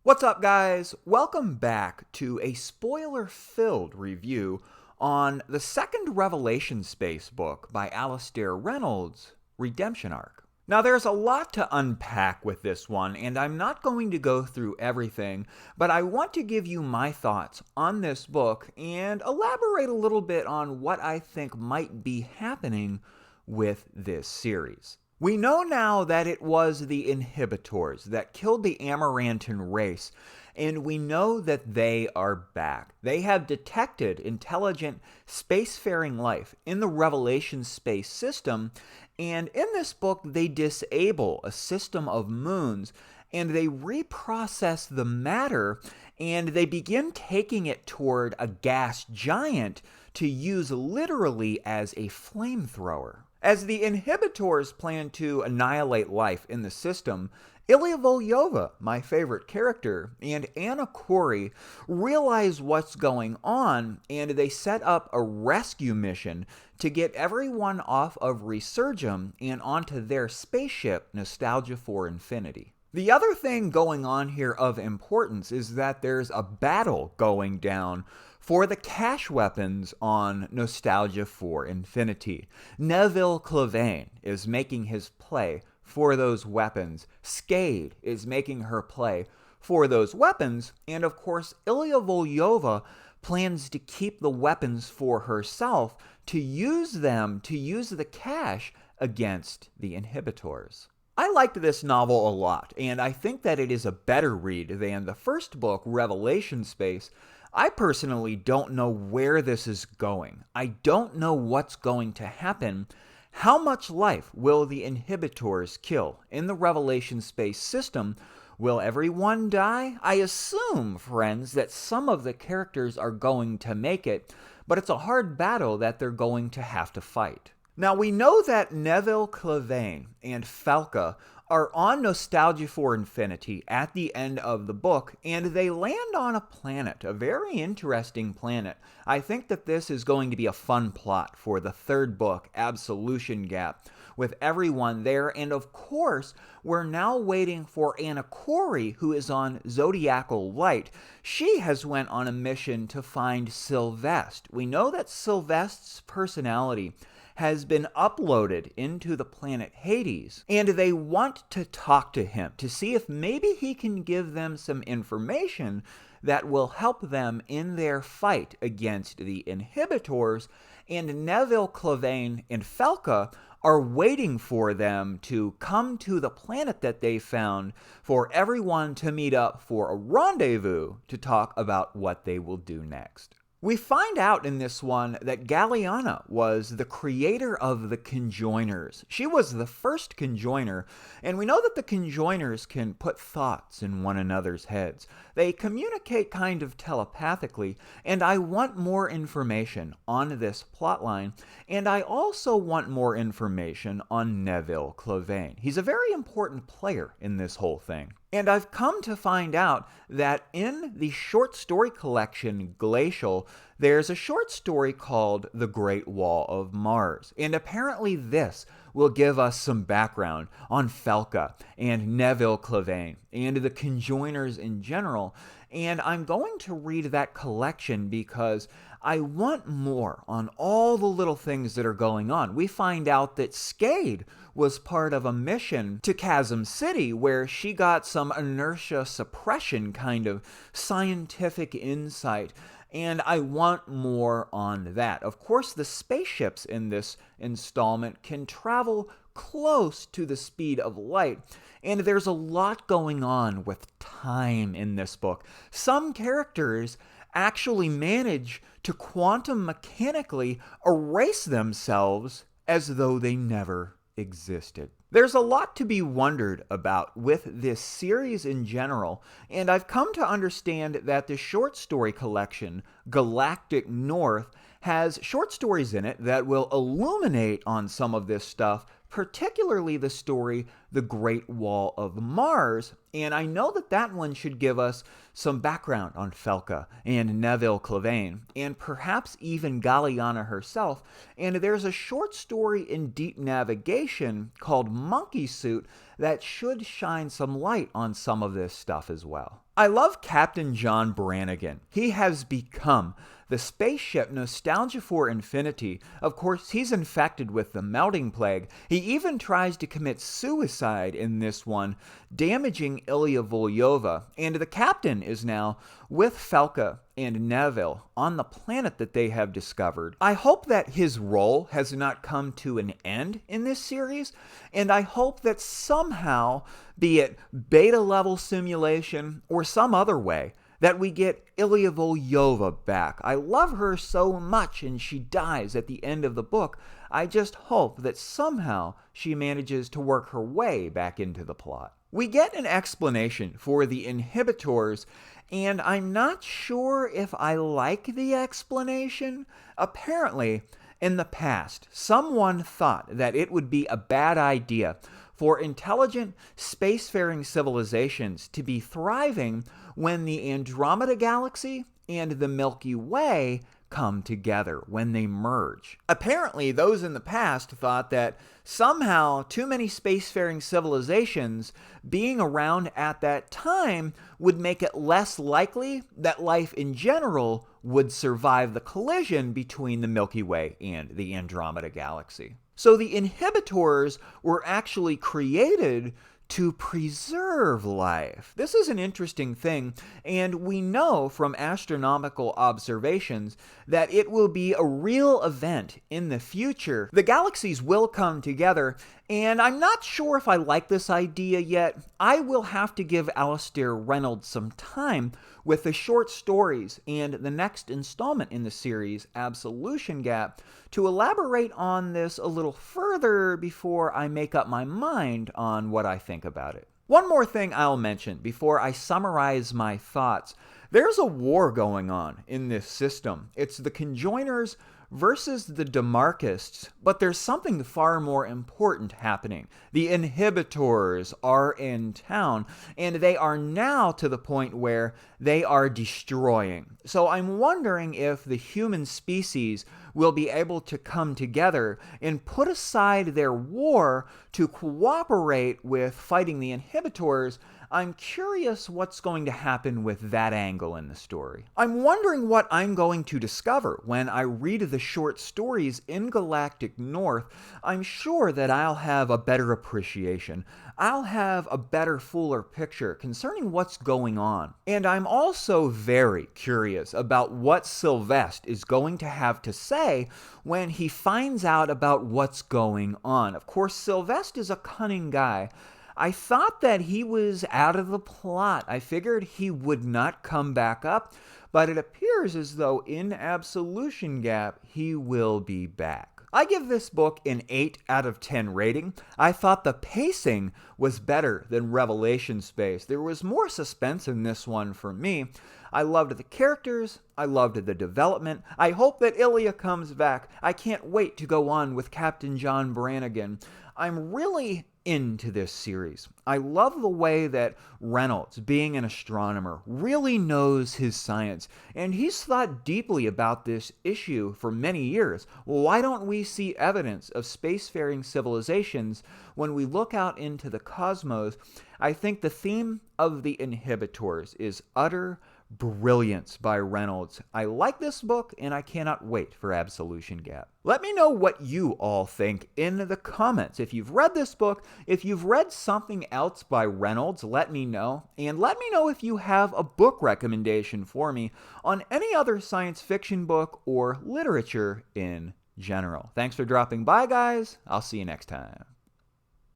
What's up, guys? Welcome back to a spoiler-filled review on the second Revelation Space book by Alastair Reynolds, Redemption Arc. Now, there's a lot to unpack with this one, and I'm not going to go through everything, but I want to give you my thoughts on this book and elaborate a little bit on what I think might be happening with this series. We know now that it was the inhibitors that killed the Amarantan race, and we know that they are back. They have detected intelligent spacefaring life in the Revelation space system, and in this book they disable a system of moons, and they reprocess the matter, and they begin taking it toward a gas giant to use literally as a flamethrower. As the inhibitors plan to annihilate life in the system, Ilya Volyova, my favorite character, and Anna Corey realize what's going on, and they set up a rescue mission to get everyone off of Resurgam and onto their spaceship, Nostalgia for Infinity. The other thing going on here of importance is that there's a battle going down for the cache weapons on Nostalgia for Infinity. Neville Clavane is making his play for those weapons. Skade is making her play for those weapons. And of course, Ilya Volyova plans to keep the weapons for herself to use the cache against the inhibitors. I liked this novel a lot, and I think that it is a better read than the first book, Revelation Space. I personally don't know where this is going. I don't know what's going to happen. How much life will the inhibitors kill in the Revelation Space system? Will everyone die? I assume, friends, that some of the characters are going to make it, but it's a hard battle that they're going to have to fight. Now, we know that Neville Clavane and Falca are on Nostalgia for Infinity at the end of the book, and they land on a planet, a very interesting planet. I think that this is going to be a fun plot for the third book, Absolution Gap, with everyone there. And of course, we're now waiting for Anna Corey, who is on Zodiacal Light. She has went on a mission to find Sylvester. We know that Sylvester's personality has been uploaded into the planet Hades, and they want to talk to him to see if maybe he can give them some information that will help them in their fight against the inhibitors. And Neville Clavane and Falca are waiting for them to come to the planet that they found for everyone to meet up for a rendezvous to talk about what they will do next. We find out in this one that Galliana was the creator of the conjoiners. She was the first conjoiner, and we know that the conjoiners can put thoughts in one another's heads. They communicate kind of telepathically, and I want more information on this plotline, and I also want more information on Neville Clavane. He's a very important player in this whole thing. And I've come to find out that in the short story collection Glacial, there's a short story called The Great Wall of Mars. And apparently this will give us some background on Falca and Neville Clavane and the conjoiners in general. And I'm going to read that collection because I want more on all the little things that are going on. We find out that Skade was part of a mission to Chasm City where she got some inertia suppression kind of scientific insight. And I want more on that. Of course, the spaceships in this installment can travel close to the speed of light. And there's a lot going on with time in this book. Some characters actually manage to quantum mechanically erase themselves as though they never existed. There's a lot to be wondered about with this series in general, and I've come to understand that the short story collection, Galactic North, has short stories in it that will illuminate on some of this stuff, particularly the story the Great Wall of Mars, and I know that that one should give us some background on Felka and Neville Clavane, and perhaps even Galliana herself, and there's a short story in Deep Navigation called Monkey Suit that should shine some light on some of this stuff as well. I love Captain John Branigan. He has become the spaceship nostalgia for infinity. Of course, he's infected with the melting plague. He even tries to commit suicide in this one, damaging Ilya Volyova. And the captain is now with Felka and Neville on the planet that they have discovered. I hope that his role has not come to an end in this series, and I hope that somehow, be it beta level simulation or some other way, that we get Ilya Volyova back. I love her so much, and she dies at the end of the book. I just hope that somehow she manages to work her way back into the plot. We get an explanation for the inhibitors, and I'm not sure if I like the explanation. Apparently, in the past, someone thought that it would be a bad idea for intelligent spacefaring civilizations to be thriving when the Andromeda Galaxy and the Milky Way come together, when they merge. Apparently, those in the past thought that somehow too many spacefaring civilizations being around at that time would make it less likely that life in general would survive the collision between the Milky Way and the Andromeda Galaxy. So the inhibitors were actually created to preserve life. This is an interesting thing, and we know from astronomical observations that it will be a real event in the future. The galaxies will come together, and I'm not sure if I like this idea yet. I will have to give Alastair Reynolds some time with the short stories and the next installment in the series, Absolution Gap, to elaborate on this a little further before I make up my mind on what I think about it. One more thing I'll mention before I summarize my thoughts. There's a war going on in this system. It's the Conjoiners versus the Demarchists, but there's something far more important happening. The inhibitors are in town, and they are now to the point where they are destroying. So I'm wondering if the human species will be able to come together and put aside their war to cooperate with fighting the inhibitors. I'm curious what's going to happen with that angle in the story. I'm wondering what I'm going to discover when I read the short stories in Galactic North. I'm sure that I'll have a better appreciation. I'll have a better, fuller picture concerning what's going on. And I'm also very curious about what Sylvester is going to have to say when he finds out about what's going on. Of course, Sylvester is a cunning guy. I thought that he was out of the plot. I figured he would not come back up, but it appears as though in Absolution Gap, he will be back. I give this book an 8 out of 10 rating. I thought the pacing was better than Revelation Space. There was more suspense in this one for me. I loved the characters. I loved the development. I hope that Ilya comes back. I can't wait to go on with Captain John Branigan. I'm really into this series. I love the way that Reynolds, being an astronomer, really knows his science, and he's thought deeply about this issue for many years. Why don't we see evidence of spacefaring civilizations when we look out into the cosmos? I think the theme of the inhibitors is utter brilliance by Reynolds. I like this book, and I cannot wait for Absolution Gap. Let me know what you all think in the comments. If you've read this book, if you've read something else by Reynolds, let me know. And let me know if you have a book recommendation for me on any other science fiction book or literature in general. Thanks for dropping by, guys. I'll see you next time.